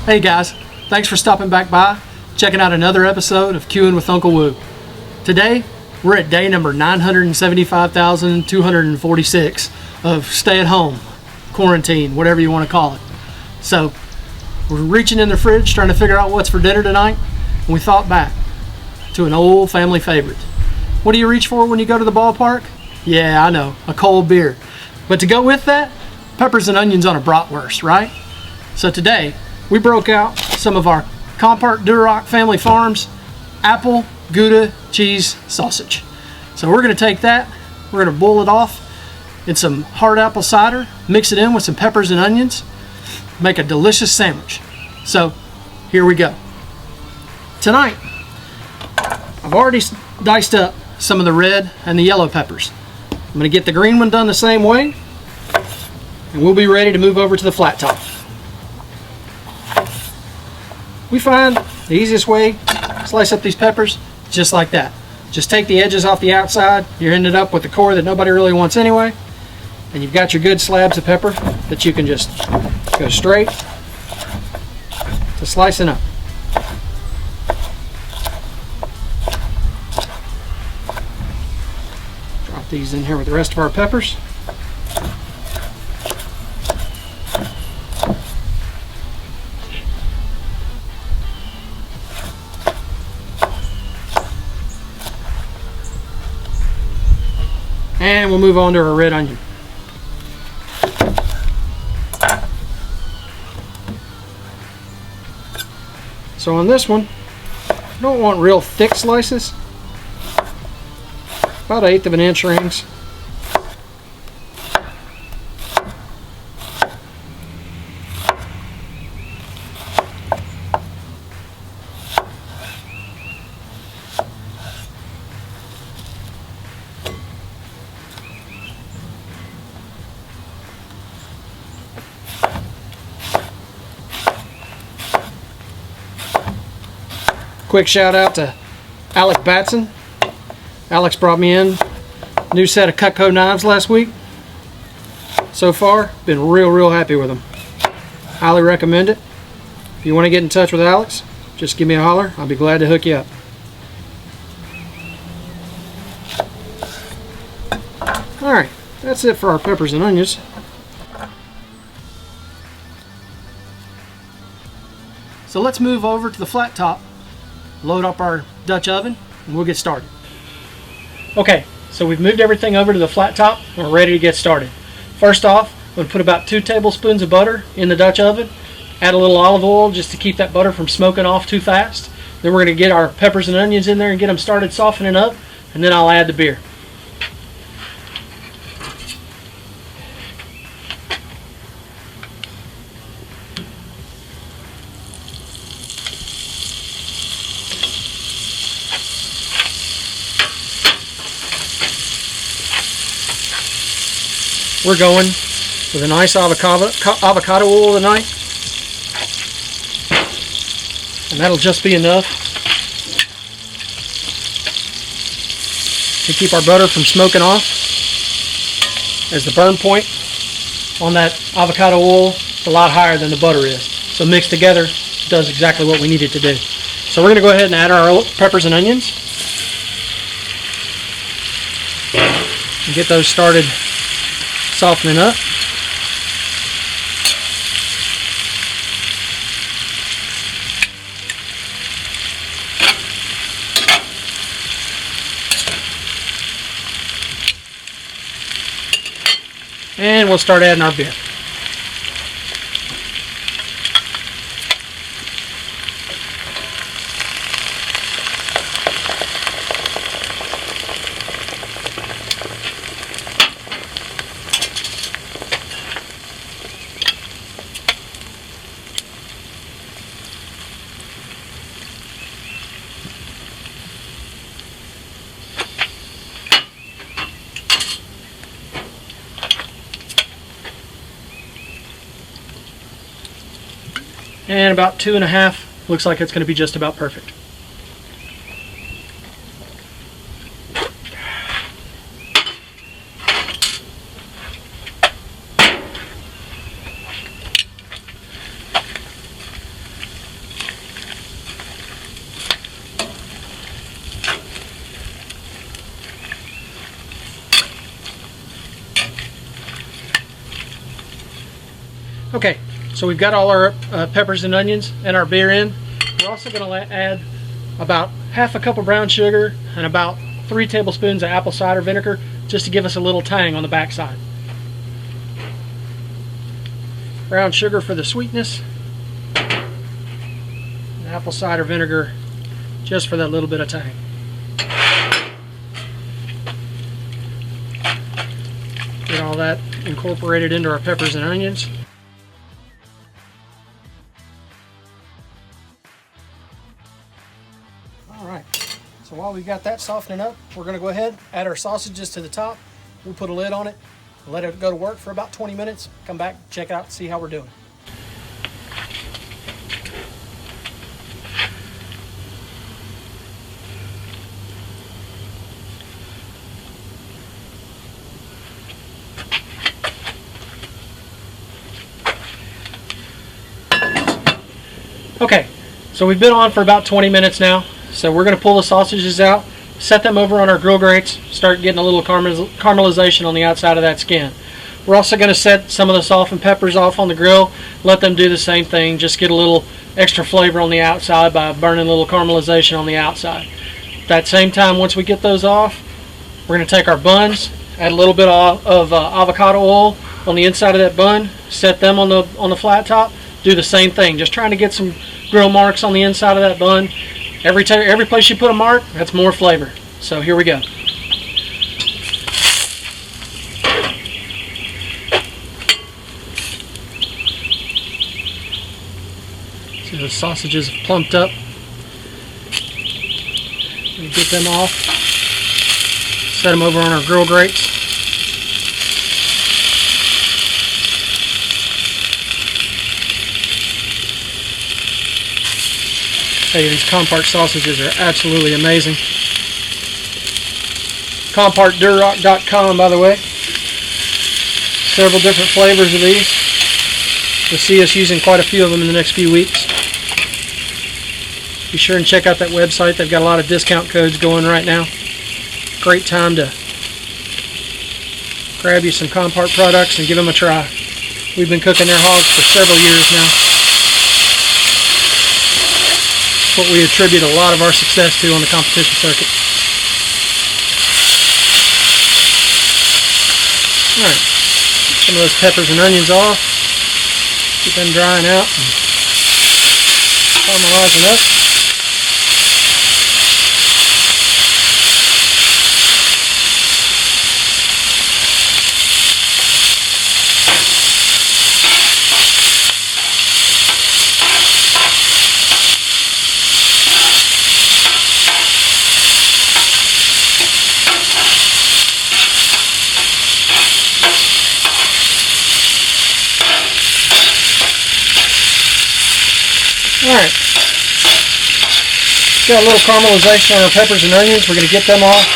Hey guys, thanks for stopping back by, checking out another episode of Quein with Uncle Woo. Today, we're at day number 975,246 of stay at home, quarantine, whatever you want to call it. So, we're reaching in the fridge trying to figure out what's for dinner tonight, and we thought back to an old family favorite. What do you reach for when you go to the ballpark? Yeah, I know, a cold beer. But to go with that, peppers and onions on a bratwurst, right? So today, we broke out some of our Compart Duroc Family Farms apple Gouda cheese sausage. So we're going to take that, we're going to boil it off in some hard apple cider, mix it in with some peppers and onions, make a delicious sandwich. So here we go. Tonight, I've already diced up some of the red and the yellow peppers. I'm going to get the green one done the same way, and we'll be ready to move over to the flat top. We find the easiest way to slice up these peppers just like that. Just take the edges off the outside. You're ended up with the core that nobody really wants anyway. And you've got your good slabs of pepper that you can just go straight to slicing up. Drop these in here with the rest of our peppers. And we'll move on to our red onion. So on this one, you don't want real thick slices. About 1/8 of an inch rings. Quick shout out to Alex Batson. Alex brought me in a new set of Cutco knives last week. So far, been real happy with them. Highly recommend it. If you want to get in touch with Alex, just give me a holler. I'll be glad to hook you up. Alright, that's it for our peppers and onions. So let's move over to the flat top, load up our Dutch oven, and we'll get started. Okay, so we've moved everything over to the flat top and we're ready to get started. First off, I'm going to put about 2 tablespoons of butter in the Dutch oven, add a little olive oil just to keep that butter from smoking off too fast. Then we're going to get our peppers and onions in there and get them started softening up, and then I'll add the beer. We're going with a nice avocado oil tonight, and that'll just be enough to keep our butter from smoking off, as the burn point on that avocado oil is a lot higher than the butter is. So mixed together, it does exactly what we need it to do. So we're going to go ahead and add our peppers and onions and get those started softening up. And we'll start adding our beer. And about 2.5, looks like it's going to be just about perfect. Okay, so we've got all our peppers and onions and our beer in. We're also going to add about half a cup of brown sugar and about 3 tablespoons of apple cider vinegar just to give us a little tang on the backside. Brown sugar for the sweetness, and apple cider vinegar just for that little bit of tang. Get all that incorporated into our peppers and onions. Alright, so while we've got that softening up, we're going to go ahead, add our sausages to the top. We'll put a lid on it, let it go to work for about 20 minutes, come back, check out, see how we're doing. Okay, so we've been on for about 20 minutes now, so we're going to pull the sausages out, set them over on our grill grates, start getting a little caramelization on the outside of that skin. We're also going to set some of the softened peppers off on the grill, let them do the same thing, just get a little extra flavor on the outside by burning a little caramelization on the outside. At that same time, once we get those off, we're going to take our buns, add a little bit of avocado oil on the inside of that bun, set them on the flat top, do the same thing, just trying to get some grill marks on the inside of that bun. Every place you put a mark, that's more flavor. So here we go. See, the sausages have plumped up. We'll get them off. Set them over on our grill grates. Hey, these Compart sausages are absolutely amazing. CompartDuroc.com, by the way. Several different flavors of these. You'll see us using quite a few of them in the next few weeks. Be sure and check out that website. They've got a lot of discount codes going right now. Great time to grab you some Compart products and give them a try. We've been cooking their hogs for several years now. What we attribute a lot of our success to on the competition circuit. Alright, some of those peppers and onions off. Keep them drying out and caramelizing up. Alright, got a little caramelization on our peppers and onions. We're going to get them off.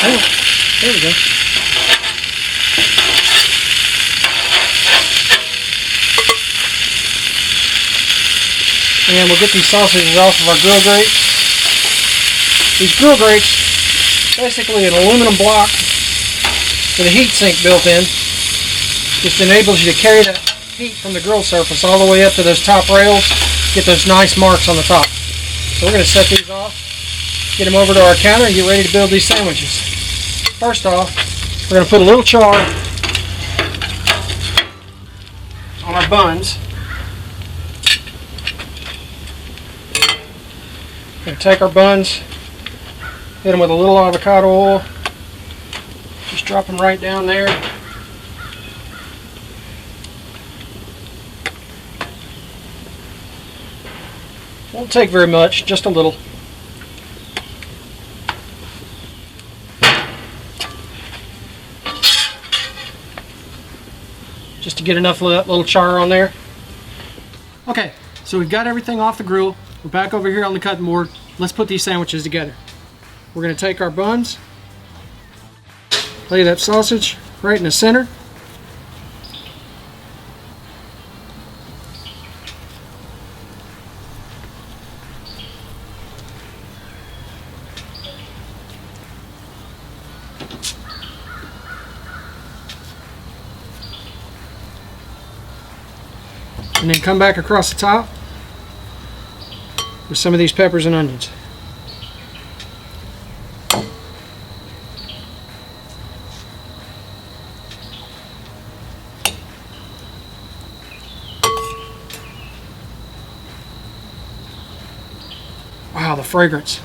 Oh, there we go. And we'll get these sausages off of our grill grates. These grill grates, basically an aluminum block with a heat sink built in, just enables you to carry that heat from the grill surface all the way up to those top rails, get those nice marks on the top. So we're going to set these off, get them over to our counter, and get ready to build these sandwiches. First off, we're going to put a little char on our buns. We're going to take our buns, hit them with a little avocado oil, just drop them right down there. Won't take very much, just a little. Just to get enough of that little char on there. Okay, so we've got everything off the grill. We're back over here on the cutting board. Let's put these sandwiches together. We're going to take our buns, lay that sausage right in the center. And then come back across the top with some of these peppers and onions. Wow, the fragrance.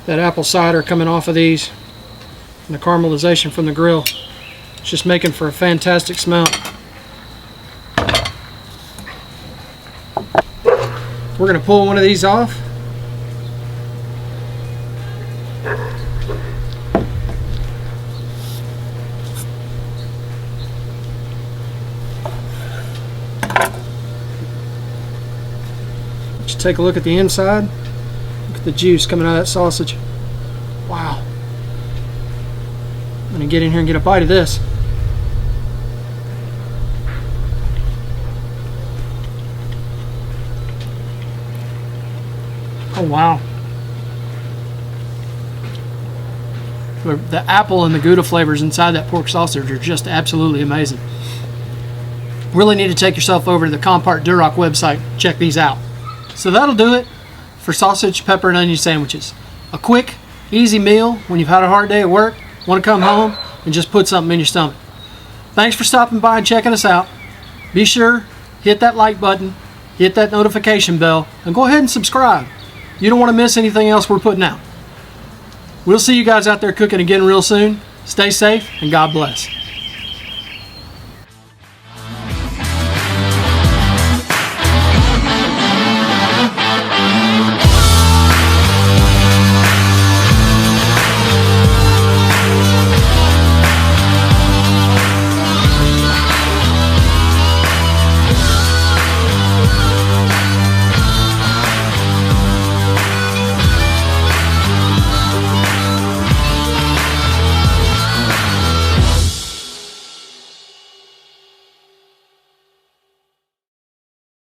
That apple cider coming off of these and the caramelization from the grill. It's just making for a fantastic smell. We're going to pull one of these off. Just take a look at the inside. Look at the juice coming out of that sausage. Wow. I'm going to get in here and get a bite of this. Oh wow. The apple and the Gouda flavors inside that pork sausage are just absolutely amazing. Really need to take yourself over to the Compart Duroc website. Check these out. So that'll do it for sausage, pepper, and onion sandwiches. A quick, easy meal when you've had a hard day at work, want to come home and just put something in your stomach. Thanks for stopping by and checking us out. Be sure, hit that like button, hit that notification bell, and go ahead and subscribe. You don't want to miss anything else we're putting out. We'll see you guys out there cooking again real soon. Stay safe and God bless.